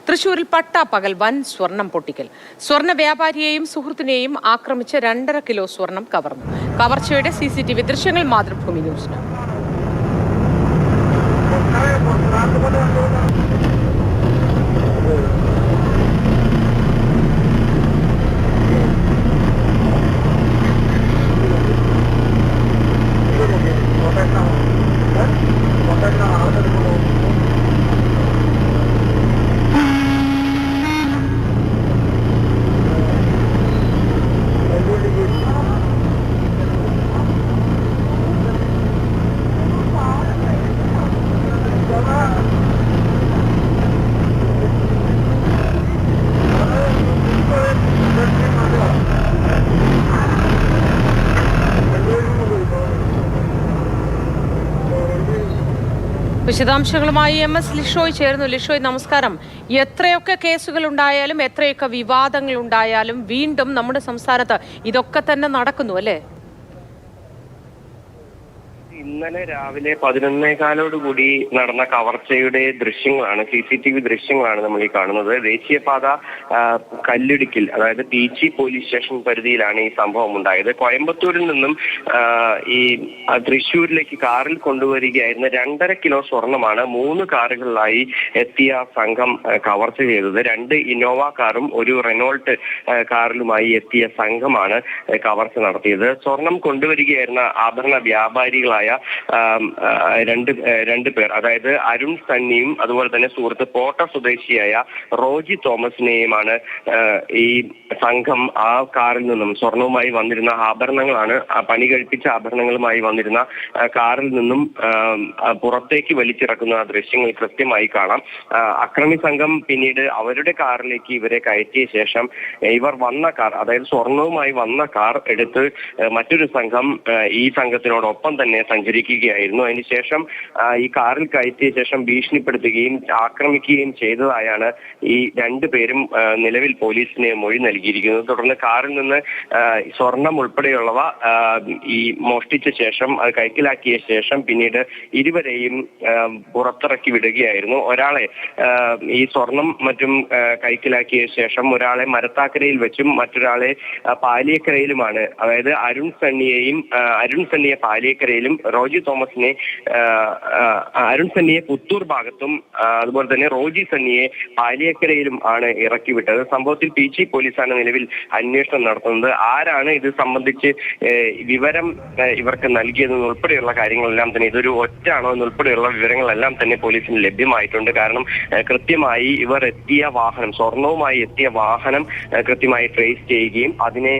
തൃശൂരിൽ പട്ടാപ്പകൽ വൻ സ്വർണം പൊട്ടിക്കൽ. സ്വർണ്ണ വ്യാപാരിയെയും സുഹൃത്തിനെയും ആക്രമിച്ച് 2.5 കിലോ സ്വർണം കവർന്നു. കവർച്ചയുടെ CCTV ദൃശ്യങ്ങൾ മാതൃഭൂമി ന്യൂസിന്. വിശദാംശങ്ങളുമായി MS ലിഷോയ് ചേർന്നു. ലിഷോയ്, നമസ്കാരം. എത്രയൊക്കെ കേസുകൾ ഉണ്ടായാലും എത്രയൊക്കെ വിവാദങ്ങൾ ഉണ്ടായാലും വീണ്ടും നമ്മുടെ സംസ്ഥാനത്ത് ഇതൊക്കെ തന്നെ നടക്കുന്നു, ഇന്നലെ രാവിലെ 11:15 കൂടി നടന്ന കവർച്ചയുടെ ദൃശ്യങ്ങളാണ്, CCTV ദൃശ്യങ്ങളാണ് നമ്മൾ ഈ കാണുന്നത്. ദേശീയപാത കല്ലിടുക്കിൽ, അതായത് പീച്ചി പോലീസ് സ്റ്റേഷൻ പരിധിയിലാണ് ഈ സംഭവം ഉണ്ടായത്. കോയമ്പത്തൂരിൽ നിന്നും ഈ തൃശ്ശൂരിലേക്ക് കാറിൽ കൊണ്ടുവരികയായിരുന്ന 2.5 കിലോ സ്വർണമാണ് 3 കാറുകളിലായി എത്തിയ സംഘം കവർച്ച ചെയ്തത്. 2 ഇന്നോവ കാറും ഒരു റെനോൾട്ട് കാറിലുമായി എത്തിയ സംഘമാണ് കവർച്ച നടത്തിയത്. സ്വർണം കൊണ്ടുവരികയായിരുന്ന ആഭരണ വ്യാപാരികളായ രണ്ട് പേർ, അതായത് അരുൺ സണ്ണിയും അതുപോലെ തന്നെ സുഹൃത്ത് പോട്ട സ്വദേശിയായ റോജി തോമസിനെയുമാണ് ഈ സംഘം ആ കാറിൽ നിന്നും സ്വർണവുമായി വന്നിരുന്ന ആഭരണങ്ങളാണ്, പണി കഴിപ്പിച്ച ആഭരണങ്ങളുമായി വന്നിരുന്ന കാറിൽ നിന്നും പുറത്തേക്ക് വലിച്ചിറക്കുന്ന ദൃശ്യങ്ങൾ കൃത്യമായി കാണാം. അക്രമി സംഘം പിന്നീട് അവരുടെ കാറിലേക്ക് ഇവരെ കയറ്റിയ ശേഷം ഇവർ വന്ന കാർ, അതായത് സ്വർണവുമായി വന്ന കാർ എടുത്ത് മറ്റൊരു സംഘം ഈ സംഘത്തിനോടൊപ്പം തന്നെ സഞ്ചരിക്കുകയായിരുന്നു. അതിനുശേഷം ഈ കാറിൽ കയറ്റിയ ശേഷം ഭീഷണിപ്പെടുത്തുകയും ആക്രമിക്കുകയും ചെയ്തതായാണ് ഈ 2 പേരും നിലവിൽ പോലീസിന് മൊഴി നൽകിയിരിക്കുന്നത്. തുടർന്ന് കാറിൽ നിന്ന് സ്വർണം ഉൾപ്പെടെയുള്ളവ ഈ മോഷ്ടിച്ച ശേഷം അത് കൈക്കലാക്കിയ ശേഷം പിന്നീട് ഇരുവരെയും പുറത്തിറക്കി വിടുകയായിരുന്നു. ഒരാളെ ഈ സ്വർണം മറ്റും കൈക്കലാക്കിയ ശേഷം ഒരാളെ മരത്താക്കരയിൽ വെച്ചും മറ്റൊരാളെ പാലിയക്കരയിലുമാണ്, അതായത് അരുൺ സണ്ണിയെ പാലിയക്കരയിലും റോജി തോമസിനെ അരുൺ സണ്ണിയെ പുത്തൂർ ഭാഗത്തും അതുപോലെ തന്നെ റോജി സണ്ണിയെ പാലിയക്കരയിലും ആണ് ഇറക്കി വിട്ടത്. സംഭവത്തിൽ പീച്ചി പോലീസാണ് നിലവിൽ അന്വേഷണം നടത്തുന്നത്. ആരാണ് ഇത് സംബന്ധിച്ച് വിവരം ഇവർക്ക് നൽകിയതെന്നുൾപ്പെടെയുള്ള കാര്യങ്ങളെല്ലാം തന്നെ, ഇതൊരു ഒറ്റാണോ എന്നുൾപ്പെടെയുള്ള വിവരങ്ങളെല്ലാം തന്നെ പോലീസിന് ലഭ്യമായിട്ടുണ്ട്. കാരണം കൃത്യമായി ഇവർ എത്തിയ വാഹനം, സ്വർണവുമായി എത്തിയ വാഹനം കൃത്യമായി ട്രേസ് ചെയ്യുകയും അതിനെ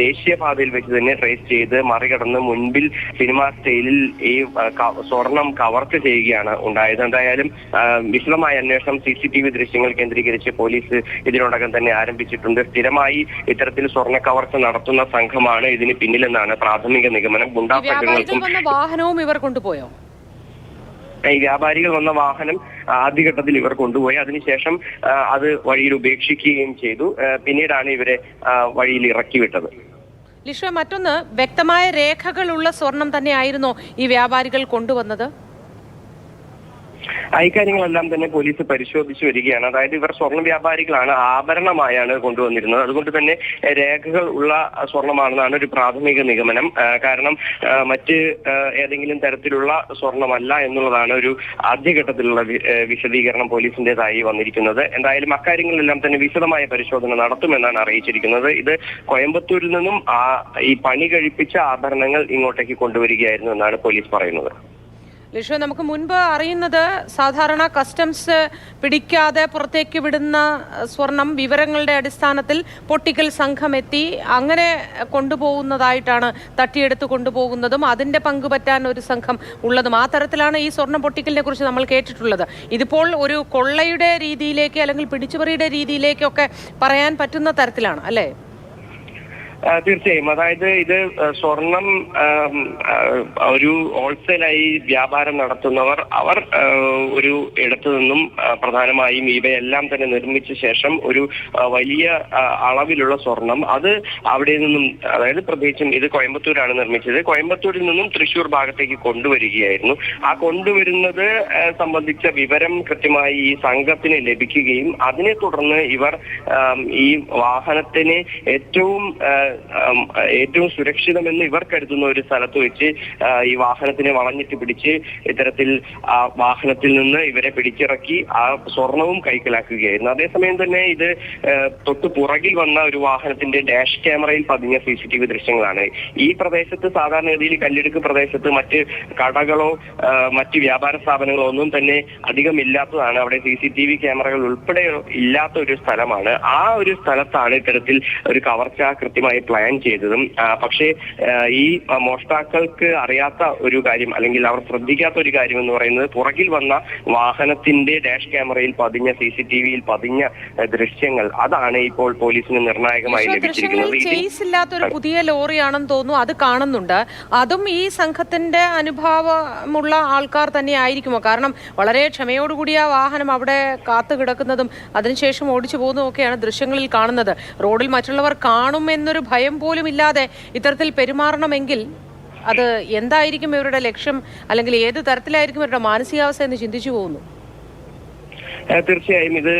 ദേശീയപാതയിൽ വെച്ച് തന്നെ ട്രേസ് ചെയ്ത് മറികടന്ന് മുൻപിൽ സിനിമ സ്റ്റൈലിൽ ഈ സ്വർണം കവർച്ച ചെയ്യുകയാണ് ഉണ്ടായത്. എന്തായാലും വിശദമായ അന്വേഷണം CCTV ദൃശ്യങ്ങൾ കേന്ദ്രീകരിച്ച് പോലീസ് ഇതിനോടകം തന്നെ ആരംഭിച്ചിട്ടുണ്ട്. സ്ഥിരമായി ഇത്തരത്തിൽ സ്വർണ്ണ കവർച്ച നടത്തുന്ന സംഘമാണ് ഇതിന് പിന്നിലെന്നാണ് പ്രാഥമിക നിഗമനം. ഗുണ്ടാ സംഘങ്ങൾക്കും വാഹനവും ഇവർ കൊണ്ടുപോയോ? ഈ വ്യാപാരികൾ വന്ന വാഹനം ആദ്യഘട്ടത്തിൽ ഇവർ കൊണ്ടുപോയി. അതിനുശേഷം അത് വഴിയിൽ ഉപേക്ഷിക്കുകയും ചെയ്തു. പിന്നീടാണ് ഇവരെ വഴിയിൽ ഇറക്കി വിട്ടത്. ലിഷോ, മറ്റൊന്ന്, വ്യക്തമായ രേഖകളുള്ള സ്വർണം തന്നെയായിരുന്നോ ഈ വ്യാപാരികൾ കൊണ്ടുവന്നത്? ഇക്കാര്യങ്ങളെല്ലാം തന്നെ പോലീസ് പരിശോധിച്ചു വരികയാണ്. അതായത് ഇവർ സ്വർണ്ണ വ്യാപാരികളാണ്, ആഭരണമായാണ് കൊണ്ടുവന്നിരുന്നത്. അതുകൊണ്ട് തന്നെ രേഖകൾ ഉള്ള സ്വർണമാണെന്നാണ് ഒരു പ്രാഥമിക നിഗമനം. കാരണം മറ്റ് ഏതെങ്കിലും തരത്തിലുള്ള സ്വർണമല്ല എന്നുള്ളതാണ് ഒരു ആദ്യഘട്ടത്തിലുള്ള വിശദീകരണം പോലീസിന്റേതായി വന്നിരിക്കുന്നത്. എന്തായാലും അക്കാര്യങ്ങളെല്ലാം തന്നെ വിശദമായ പരിശോധന നടത്തുമെന്നാണ് അറിയിച്ചിരിക്കുന്നത്. ഇത് കോയമ്പത്തൂരിൽ നിന്നും ഈ പണി കഴിപ്പിച്ച ആഭരണങ്ങൾ ഇങ്ങോട്ടേക്ക് കൊണ്ടുവരികയായിരുന്നു എന്നാണ് പോലീസ് പറയുന്നത്. ലിഷോ, നമുക്ക് മുൻപ് അറിയുന്നത് സാധാരണ കസ്റ്റംസ് പിടിക്കാതെ പുറത്തേക്ക് വിടുന്ന സ്വർണം വിവരങ്ങളുടെ അടിസ്ഥാനത്തിൽ പൊട്ടിക്കൽ സംഘം എത്തി അങ്ങനെ കൊണ്ടുപോകുന്നതായിട്ടാണ്, തട്ടിയെടുത്ത് കൊണ്ടുപോകുന്നതും അതിന്റെ പങ്കുപറ്റാൻ ഒരു സംഘം ഉള്ളതും. ആ തരത്തിലാണ് ഈ സ്വർണം പൊട്ടിക്കലിനെ കുറിച്ച് നമ്മൾ കേട്ടിട്ടുള്ളത്. ഇതിപ്പോൾ ഒരു കൊള്ളയുടെ രീതിയിലേക്ക് അല്ലെങ്കിൽ പിടിച്ചുപറിയുടെ രീതിയിലേക്കൊക്കെ പറയാൻ പറ്റുന്ന തരത്തിലാണ്, അല്ലേ? തീർച്ചയായും. അതായത് ഇത് സ്വർണം ഒരു ഹോൾസെയിലായി വ്യാപാരം നടത്തുന്നവർ അവർ ഒരു ഇടത്തു നിന്നും പ്രധാനമായും ഇവയെല്ലാം തന്നെ നിർമ്മിച്ച ശേഷം ഒരു വലിയ അളവിലുള്ള സ്വർണം അത് അവിടെ നിന്നും, അതായത് പ്രത്യേകിച്ചും ഇത് കോയമ്പത്തൂരാണ് നിർമ്മിച്ചത്, കോയമ്പത്തൂരിൽ നിന്നും തൃശ്ശൂർ ഭാഗത്തേക്ക് കൊണ്ടുവരികയായിരുന്നു. ആ കൊണ്ടുവരുന്നത് സംബന്ധിച്ച വിവരം കൃത്യമായി ഈ സംഘത്തിന് ലഭിക്കുകയും അതിനെ തുടർന്ന് ഇവർ ഈ വാഹനത്തിന് ഏറ്റവും സുരക്ഷിതമെന്ന് ഇവർ കരുതുന്ന ഒരു സ്ഥലത്ത് വെച്ച് ഈ വാഹനത്തിനെ വളഞ്ഞിട്ട് പിടിച്ച് ഇത്തരത്തിൽ ആ വാഹനത്തിൽ നിന്ന് ഇവരെ പിടിച്ചിറക്കി ആ സ്വർണവും കൈക്കലാക്കുകയായിരുന്നു. അതേസമയം തന്നെ ഇത് തൊട്ടു പുറകിൽ വന്ന ഒരു വാഹനത്തിന്റെ ഡാഷ് ക്യാമറയിൽ പതിഞ്ഞ CCTV ദൃശ്യങ്ങളാണ്. ഈ പ്രദേശത്ത് സാധാരണഗതിയിൽ കല്ലിടുക്ക് പ്രദേശത്ത് മറ്റ് കടകളോ മറ്റ് വ്യാപാര സ്ഥാപനങ്ങളോ ഒന്നും തന്നെ അധികം ഇല്ലാത്തതാണ്. അവിടെ CCTV ക്യാമറകൾ ഉൾപ്പെടെ ഇല്ലാത്ത ഒരു സ്ഥലമാണ്. ആ ഒരു സ്ഥലത്താണ് ഇത്തരത്തിൽ ഒരു കവർച്ച കൃത്യമായി പ്ലാൻ ചെയ്തതും. പക്ഷേ ഈ മോഷ്ടാക്കൾക്ക് അറിയാത്ത ഒരു കാര്യം, അല്ലെങ്കിൽ അവർ ശ്രദ്ധിക്കാത്ത ഒരു കാര്യം എന്ന് പറയുന്നത്, പുറകിൽ വന്ന വാഹനത്തിന്റെ ഡാഷ് ക്യാമറയിൽ പതിഞ്ഞ CCTVയിൽ പതിഞ്ഞ ദൃശ്യങ്ങൾ, അതാണ് ഇപ്പോൾ പോലീസിന് നിർണായകമായി ലഭിച്ചിരിക്കുന്നത്. ഒരു പുതിയ ലോറിയാണെന്ന് തോന്നുന്നു, അത് കാണുന്നുണ്ട്. അതും ഈ സംഘത്തിന്റെ അനുഭവമുള്ള ആൾക്കാർ തന്നെ ആയിരിക്കുമോ? കാരണം വളരെ ക്ഷമയോടുകൂടി ആ വാഹനം അവിടെ കാത്തു കിടക്കുന്നതും അതിനുശേഷം ഓടിച്ചു പോകുന്നതും ഒക്കെയാണ് ദൃശ്യങ്ങളിൽ കാണുന്നത്. റോഡിൽ മറ്റുള്ളവർ കാണുമെന്നൊരു ഭയം പോലും ഇല്ലാതെ ഇത്തരത്തിൽ പെരുമാറണമെങ്കിൽ അത് എന്തായിരിക്കും ഇവരുടെ ലക്ഷ്യം, അല്ലെങ്കിൽ ഏത് തരത്തിലായിരിക്കും ഇവരുടെ മാനസികാവസ്ഥ എന്ന് ചിന്തിച്ചു പോകുന്നു. തീർച്ചയായും ഇത്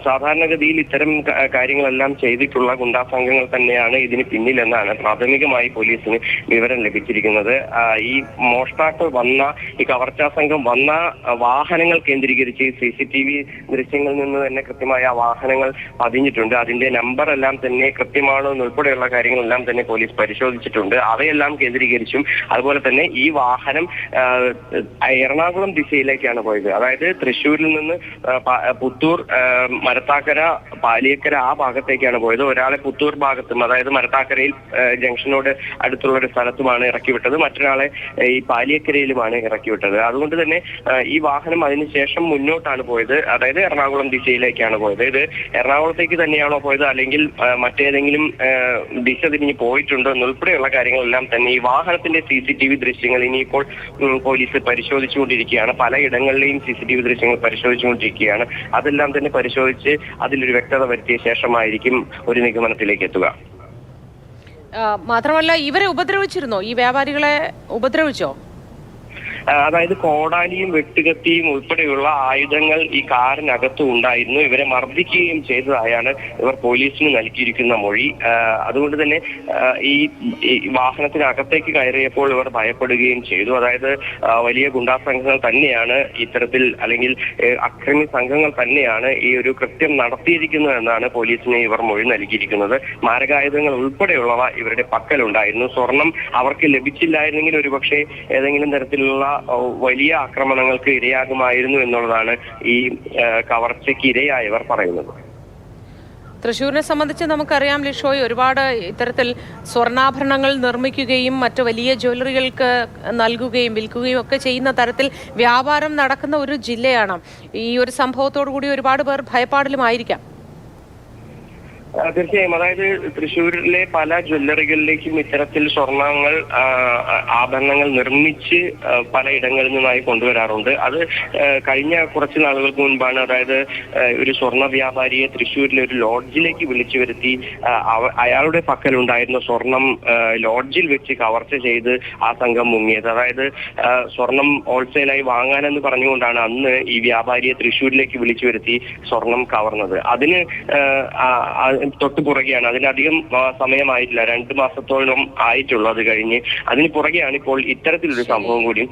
സാധാരണഗതിയിൽ ഇത്തരം കാര്യങ്ങളെല്ലാം ചെയ്തിട്ടുള്ള ഗുണ്ടാ സംഘങ്ങൾ തന്നെയാണ് ഇതിന് പിന്നിലെന്നാണ് പ്രാഥമികമായി പോലീസിന് വിവരം ലഭിച്ചിരിക്കുന്നത്. ഈ മോഷ്ടാക്കൾ വന്ന, ഈ കവർച്ചാ സംഘം വന്ന വാഹനങ്ങൾ കേന്ദ്രീകരിച്ച് CCTV ദൃശ്യങ്ങളിൽ നിന്ന് തന്നെ കൃത്യമായ ആ വാഹനങ്ങൾ പതിഞ്ഞിട്ടുണ്ട്. അതിന്റെ നമ്പർ എല്ലാം തന്നെ കൃത്യമാണോ എന്നുൾപ്പെടെയുള്ള കാര്യങ്ങളെല്ലാം തന്നെ പോലീസ് പരിശോധിച്ചിട്ടുണ്ട്. അവയെല്ലാം കേന്ദ്രീകരിച്ചും അതുപോലെ തന്നെ ഈ വാഹനം എറണാകുളം ദിശയിലേക്കാണ് പോയത്. അതായത് തൃശ്ശൂരിൽ നിന്ന് പുത്തൂർ, മരത്താക്കര, പാലിയക്കര ആ ഭാഗത്തേക്കാണ് പോയത്. ഒരാളെ പുത്തൂർ ഭാഗത്തും, അതായത് മരത്താക്കരയിൽ ജംഗ്ഷനോട് അടുത്തുള്ള ഒരു സ്ഥലത്തുമാണ് ഇറക്കിവിട്ടത്. മറ്റൊരാളെ ഈ പാലിയക്കരയിലുമാണ് ഇറക്കിവിട്ടത്. അതുകൊണ്ട് തന്നെ ഈ വാഹനം അതിനുശേഷം മുന്നോട്ടാണ് പോയത്. അതായത് എറണാകുളം ദിശയിലേക്കാണ് പോയത്. ഇത് എറണാകുളത്തേക്ക് തന്നെയാണോ പോയത്, അല്ലെങ്കിൽ മറ്റേതെങ്കിലും ദിശ തിരിഞ്ഞ് പോയിട്ടുണ്ടോ എന്നുൾപ്പെടെയുള്ള കാര്യങ്ങളെല്ലാം തന്നെ ഈ വാഹനത്തിന്റെ CCTV ദൃശ്യങ്ങൾ ഇനിയിപ്പോൾ പോലീസ് പരിശോധിച്ചുകൊണ്ടിരിക്കുകയാണ്. പലയിടങ്ങളിലെയും CCTV ദൃശ്യങ്ങൾ പരിശോധിച്ചുകൊണ്ടിരിക്കുകയാണ്. അതെല്ലാം തന്നെ പരിശോധിച്ച് അതിലൊരു വ്യക്തത വരുത്തിയ ശേഷമായിരിക്കും ഒരു നിഗമനത്തിലേക്ക് എത്തുക. മാത്രമല്ല, ഇവരെ ഉപദ്രവിച്ചിരുന്നോ? ഈ വ്യാപാരികളെ ഉപദ്രവിച്ചോ? അതായത് കോടാലിയും വെട്ടുകത്തിയും ഉൾപ്പെടെയുള്ള ആയുധങ്ങൾ ഈ കാറിനകത്തും ഉണ്ടായിരുന്നു. ഇവരെ മർദ്ദിക്കുകയും ചെയ്തതായാണ് ഇവർ പോലീസിന് നൽകിയിരിക്കുന്ന മൊഴി. അതുകൊണ്ട് തന്നെ ഈ വാഹനത്തിനകത്തേക്ക് കയറിയപ്പോൾ ഇവർ ഭയപ്പെടുകയും ചെയ്തു. അതായത് വലിയ ഗുണ്ടാ സംഘങ്ങൾ തന്നെയാണ് ഇത്തരത്തിൽ, അല്ലെങ്കിൽ അക്രമി സംഘങ്ങൾ തന്നെയാണ് ഈ ഒരു കൃത്യം നടത്തിയിരിക്കുന്നത് എന്നാണ് പോലീസിന് ഇവർ മൊഴി നൽകിയിരിക്കുന്നത്. മാരകായുധങ്ങൾ ഉൾപ്പെടെയുള്ളവ ഇവരുടെ പക്കലുണ്ടായിരുന്നു. സ്വർണം അവർക്ക് ലഭിച്ചില്ലായിരുന്നെങ്കിൽ ഒരുപക്ഷെ ഏതെങ്കിലും തരത്തിലുള്ള വലിയ ആക്രമണങ്ങൾക്ക് ഇരയാകുമായിരുന്നു എന്നുള്ളതാണ് ഈ കവർച്ചയ്ക്ക് ഇരയായവർ പറയുന്നത്. തൃശ്ശൂരിനെ സംബന്ധിച്ച് നമുക്കറിയാം ലിഷോയ്, ഒരുപാട് ഇത്തരത്തിൽ സ്വർണ്ണാഭരണങ്ങൾ നിർമ്മിക്കുകയും മറ്റു വലിയ ജ്വല്ലറികൾക്ക് നൽകുകയും വിൽക്കുകയും ഒക്കെ ചെയ്യുന്ന തരത്തിൽ വ്യാപാരം നടക്കുന്ന ഒരു ജില്ലയാണ്. ഈ ഒരു സംഭവത്തോടു കൂടി ഒരുപാട് പേർ ഭയപ്പാടിലുമായിരിക്കാം. തീർച്ചയായും. അതായത് തൃശ്ശൂരിലെ പല ജ്വല്ലറികളിലേക്കും ഇത്തരത്തിൽ സ്വർണങ്ങൾ, ആഭരണങ്ങൾ നിർമ്മിച്ച് പലയിടങ്ങളിൽ നിന്നായി കൊണ്ടുവരാറുണ്ട്. അത് കഴിഞ്ഞ കുറച്ച് നാളുകൾക്ക് മുൻപാണ്, അതായത് ഒരു സ്വർണ്ണ വ്യാപാരിയെ തൃശ്ശൂരിലെ ഒരു ലോഡ്ജിലേക്ക് വിളിച്ചു വരുത്തി അയാളുടെ പക്കലുണ്ടായിരുന്ന സ്വർണം ലോഡ്ജിൽ വെച്ച് കവർച്ച ചെയ്ത് ആ സംഘം മുങ്ങിയത്. അതായത് സ്വർണം ഹോൾസെയിലായി വാങ്ങാനെന്ന് പറഞ്ഞുകൊണ്ടാണ് അന്ന് ഈ വ്യാപാരിയെ തൃശ്ശൂരിലേക്ക് വിളിച്ചു വരുത്തി സ്വർണം കവർന്നത്. അതിന് തൊട്ടു പുറകെയാണ്, അതിനധികം സമയമായിട്ടില്ല, 2 മാസത്തോളം ആയിട്ടുള്ളൂ അത് കഴിഞ്ഞ്. അതിന് പുറകെയാണ് ഇപ്പോൾ ഇത്തരത്തിലൊരു സംഭവം കൂടി.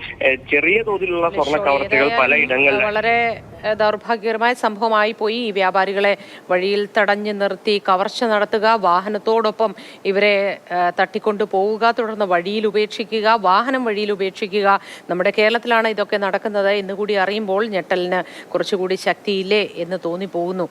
ചെറിയ തോതിലുള്ള സ്വർണ്ണ കവർച്ചകൾ പലയിടങ്ങളിൽ. വളരെ ദൗർഭാഗ്യകരമായ സംഭവമായി പോയി. ഈ വ്യാപാരികളെ വഴിയിൽ തടഞ്ഞു നിർത്തി കവർച്ച നടത്തുക, വാഹനത്തോടൊപ്പം ഇവരെ തട്ടിക്കൊണ്ടു പോവുക, തുടർന്ന് വഴിയിൽ ഉപേക്ഷിക്കുക, വാഹനം വഴിയിൽ ഉപേക്ഷിക്കുക. നമ്മുടെ കേരളത്തിലാണ് ഇതൊക്കെ നടക്കുന്നത് എന്നുകൂടി അറിയുമ്പോൾ ഞെട്ടലിന് കുറച്ചുകൂടി ശക്തിയില്ലേ എന്ന് തോന്നിപ്പോകുന്നു.